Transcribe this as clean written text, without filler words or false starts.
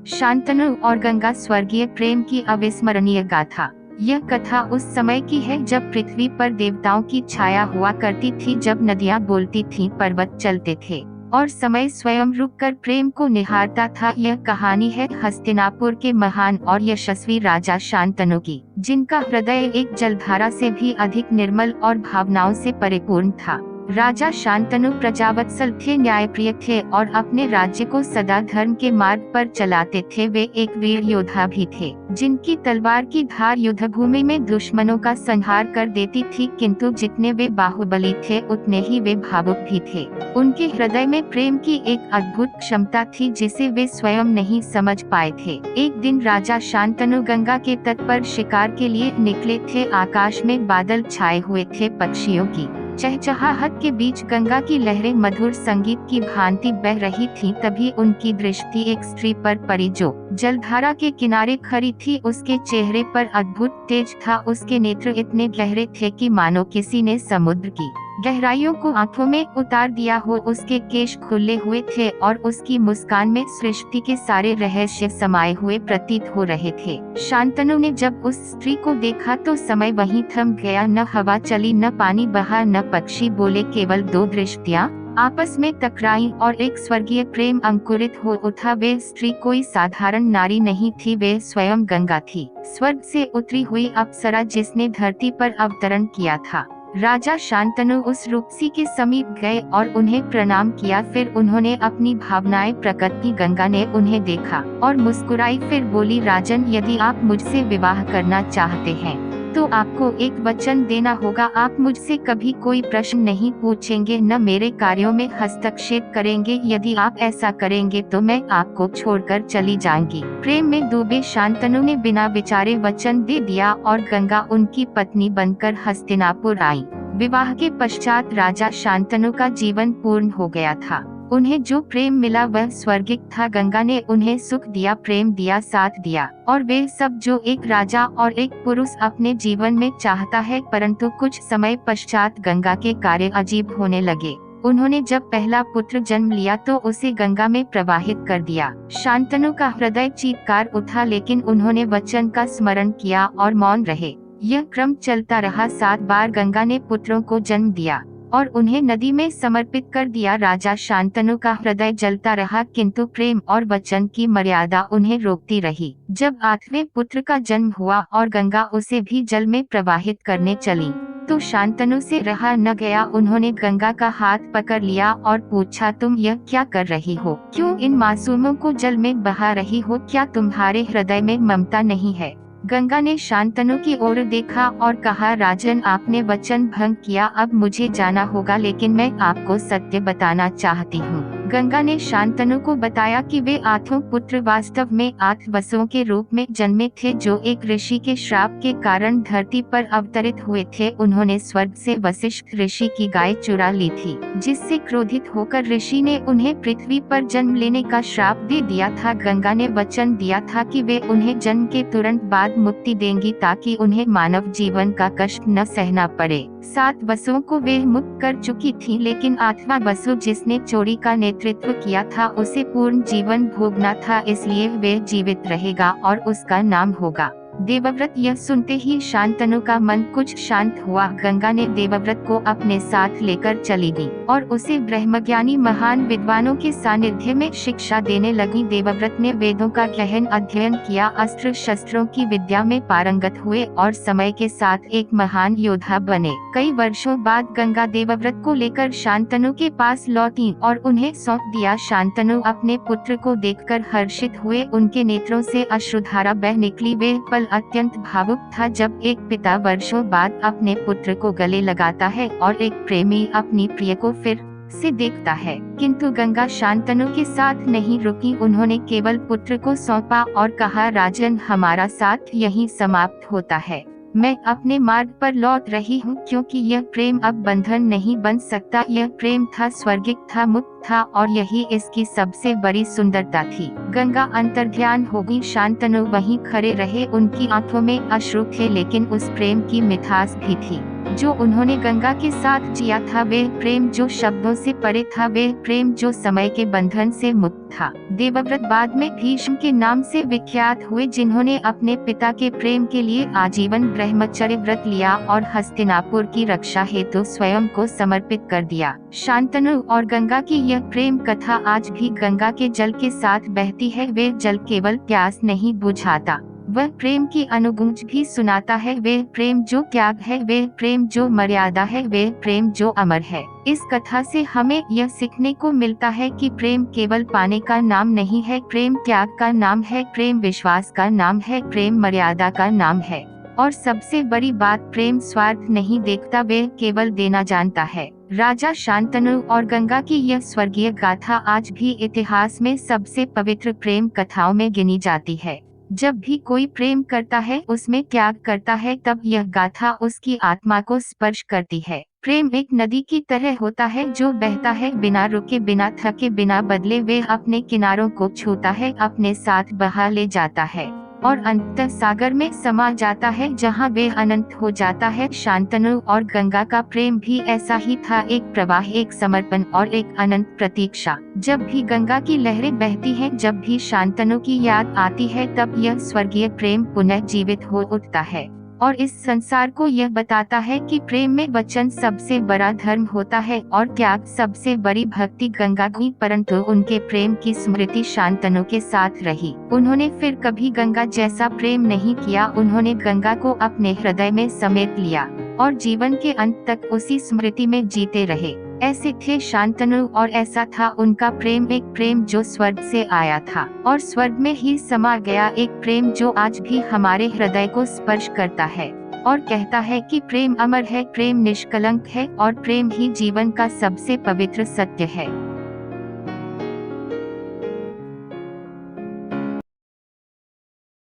शांतनु और गंगा स्वर्गीय प्रेम की अविस्मरणीय गाथा। यह कथा उस समय की है जब पृथ्वी पर देवताओं की छाया हुआ करती थी, जब नदियां बोलती थीं, पर्वत चलते थे और समय स्वयं रुककर प्रेम को निहारता था। यह कहानी है हस्तिनापुर के महान और यशस्वी राजा शांतनु की, जिनका हृदय एक जलधारा से भी अधिक निर्मल और भावनाओं से परिपूर्ण था। राजा शांतनु प्रजावत्सल थे, न्यायप्रिय थे और अपने राज्य को सदा धर्म के मार्ग पर चलाते थे। वे एक वीर योद्धा भी थे, जिनकी तलवार की धार युद्धभूमि में दुश्मनों का संहार कर देती थी, किंतु जितने वे बाहुबली थे उतने ही वे भावुक भी थे। उनके हृदय में प्रेम की एक अद्भुत क्षमता थी जिसे वे स्वयं नहीं समझ पाए थे। एक दिन राजा शांतनु गंगा के तट पर शिकार के लिए निकले थे। आकाश में बादल छाए हुए थे, पक्षियों की चहचहाहट के बीच गंगा की लहरें मधुर संगीत की भांति बह रही थीं। तभी उनकी दृष्टि एक स्त्री पर पड़ी जो जलधारा के किनारे खड़ी थी। उसके चेहरे पर अद्भुत तेज था, उसके नेत्र इतने गहरे थे कि मानो किसी ने समुद्र की गहराइयों को आंखों में उतार दिया हो। उसके केश खुले हुए थे और उसकी मुस्कान में सृष्टि के सारे रहस्य समाये हुए प्रतीत हो रहे थे। शांतनु ने जब उस स्त्री को देखा तो समय वहीं थम गया। न हवा चली, न पानी बहा, न पक्षी बोले, केवल दो दृष्टियां आपस में टकराई और एक स्वर्गीय प्रेम अंकुरित हो उठा। वे स्त्री कोई साधारण नारी नहीं थी, वे स्वयं गंगा थी, स्वर्ग से उतरी हुई अप्सरा जिसने धरती पर अवतरण किया था। राजा शांतनु उस रूपसी के समीप गए और उन्हें प्रणाम किया। फिर उन्होंने अपनी भावनाएं प्रकट की। गंगा ने उन्हें देखा और मुस्कुराई, फिर बोली, राजन, यदि आप मुझसे विवाह करना चाहते हैं तो आपको एक वचन देना होगा। आप मुझसे कभी कोई प्रश्न नहीं पूछेंगे, न मेरे कार्यों में हस्तक्षेप करेंगे। यदि आप ऐसा करेंगे तो मैं आपको छोड़कर चली जाऊंगी। प्रेम में डूबे शांतनु ने बिना विचारे वचन दे दिया और गंगा उनकी पत्नी बनकर हस्तिनापुर आई। विवाह के पश्चात राजा शांतनु का जीवन पूर्ण हो गया था। उन्हें जो प्रेम मिला वह स्वर्गिक था। गंगा ने उन्हें सुख दिया, प्रेम दिया, साथ दिया और वे सब जो एक राजा और एक पुरुष अपने जीवन में चाहता है। परंतु कुछ समय पश्चात गंगा के कार्य अजीब होने लगे। उन्होंने जब पहला पुत्र जन्म लिया तो उसे गंगा में प्रवाहित कर दिया। शांतनु का हृदय चीत्कार उठा, लेकिन उन्होंने वचन का स्मरण किया और मौन रहे। यह क्रम चलता रहा। 7 बार गंगा ने पुत्रों को जन्म दिया और उन्हें नदी में समर्पित कर दिया। राजा शांतनु का हृदय जलता रहा, किंतु प्रेम और वचन की मर्यादा उन्हें रोकती रही। जब 8वें पुत्र का जन्म हुआ और गंगा उसे भी जल में प्रवाहित करने चली तो शांतनु से रहा न गया। उन्होंने गंगा का हाथ पकड़ लिया और पूछा, तुम यह क्या कर रही हो? क्यों इन मासूमों को जल में बहा रही हो? क्या तुम्हारे हृदय में ममता नहीं है? गंगा ने शांतनु की ओर देखा और कहा, राजन, आपने वचन भंग किया। अब मुझे जाना होगा, लेकिन मैं आपको सत्य बताना चाहती हूँ। गंगा ने शांतनु को बताया कि वे 8 पुत्र वास्तव में 8 वसुओं के रूप में जन्मे थे, जो एक ऋषि के श्राप के कारण धरती पर अवतरित हुए थे। उन्होंने स्वर्ग से वशिष्ठ ऋषि की गाय चुरा ली थी, जिससे क्रोधित होकर ऋषि ने उन्हें पृथ्वी पर जन्म लेने का श्राप दे दिया था। गंगा ने वचन दिया था कि वे उन्हें जन्म के तुरंत बाद मुक्ति देंगी, ताकि उन्हें मानव जीवन का कष्ट न सहना पड़े। 7 वसुओं को वे मुक्त कर चुकी थी, लेकिन 8वां वसु जिसने चोरी का नेतृत्व किया था उसे पूर्ण जीवन भोगना था, इसलिए वे जीवित रहेगा और उसका नाम होगा देवव्रत। यह सुनते ही शांतनु का मन कुछ शांत हुआ। गंगा ने देवव्रत को अपने साथ लेकर चली गई और उसे ब्रह्मज्ञानी महान विद्वानों के सानिध्य में शिक्षा देने लगी। देवव्रत ने वेदों का गहन अध्ययन किया, अस्त्र शस्त्रों की विद्या में पारंगत हुए और समय के साथ एक महान योद्धा बने। कई वर्षों बाद गंगा देवव्रत को लेकर शांतनु के पास लौटी और उन्हें सौंप दिया। शांतनु अपने पुत्र को देखकर हर्षित हुए, उनके नेत्रों से अश्रुधारा बह निकली। वे पल अत्यंत भावुक था जब एक पिता वर्षों बाद अपने पुत्र को गले लगाता है और एक प्रेमी अपनी प्रिय को फिर से देखता है। किंतु गंगा शांतनु के साथ नहीं रुकी। उन्होंने केवल पुत्र को सौंपा और कहा, राजन, हमारा साथ यहीं समाप्त होता है। मैं अपने मार्ग पर लौट रही हूँ, क्योंकि यह प्रेम अब बंधन नहीं बन सकता। यह प्रेम था, स्वर्गिक था, मुक्त था और यही इसकी सबसे बड़ी सुंदरता थी। गंगा अंतर्ध्यान हो गई। शांतनु वहीं खड़े रहे। उनकी आंखों में अश्रु थे, लेकिन उस प्रेम की मिठास भी थी। जो उन्होंने गंगा के साथ जिया था, वे प्रेम जो शब्दों से परे था, वे प्रेम जो समय के बंधन से मुक्त था। देवव्रत बाद में भीष्म के नाम से विख्यात हुए, जिन्होंने अपने पिता के प्रेम के लिए आजीवन ब्रह्मचर्य व्रत लिया और हस्तिनापुर की रक्षा हेतु स्वयं को समर्पित कर दिया। शांतनु और गंगा की यह प्रेम कथा आज भी गंगा के जल के साथ बहती है। वे जल केवल प्यास नहीं बुझाता, वह प्रेम की अनुगूंज भी सुनाता है। वे प्रेम जो त्याग है, वे प्रेम जो मर्यादा है, वे प्रेम जो अमर है। इस कथा से हमें यह सीखने को मिलता है कि प्रेम केवल पाने का नाम नहीं है, प्रेम त्याग का नाम है, प्रेम विश्वास का नाम है, प्रेम मर्यादा का नाम है। और सबसे बड़ी बात, प्रेम स्वार्थ नहीं देखता, वे केवल देना जानता है। राजा शांतनु और गंगा की यह स्वर्गीय गाथा आज भी इतिहास में सबसे पवित्र प्रेम कथाओं में गिनी जाती है। जब भी कोई प्रेम करता है, उसमें त्याग करता है, तब यह गाथा उसकी आत्मा को स्पर्श करती है। प्रेम एक नदी की तरह होता है जो बहता है, बिना रुके, बिना थके, बिना बदले। वे अपने किनारों को छूता है, अपने साथ बहा ले जाता है और अंततः सागर में समा जाता है, जहाँ वे अनंत हो जाता है। शांतनु और गंगा का प्रेम भी ऐसा ही था, एक प्रवाह, एक समर्पण और एक अनंत प्रतीक्षा। जब भी गंगा की लहरें बहती हैं, जब भी शांतनु की याद आती है, तब यह स्वर्गीय प्रेम पुनः जीवित हो उठता है और इस संसार को यह बताता है कि प्रेम में वचन सबसे बड़ा धर्म होता है और त्याग सबसे बड़ी भक्ति। गंगा हुई, परंतु उनके प्रेम की स्मृति शांतनु के साथ रही। उन्होंने फिर कभी गंगा जैसा प्रेम नहीं किया, उन्होंने गंगा को अपने हृदय में समेट लिया और जीवन के अंत तक उसी स्मृति में जीते रहे। ऐसे थे शांतनु और ऐसा था उनका प्रेम, एक प्रेम जो स्वर्ग से आया था और स्वर्ग में ही समा गया, एक प्रेम जो आज भी हमारे हृदय को स्पर्श करता है और कहता है कि प्रेम अमर है, प्रेम निष्कलंक है और प्रेम ही जीवन का सबसे पवित्र सत्य है।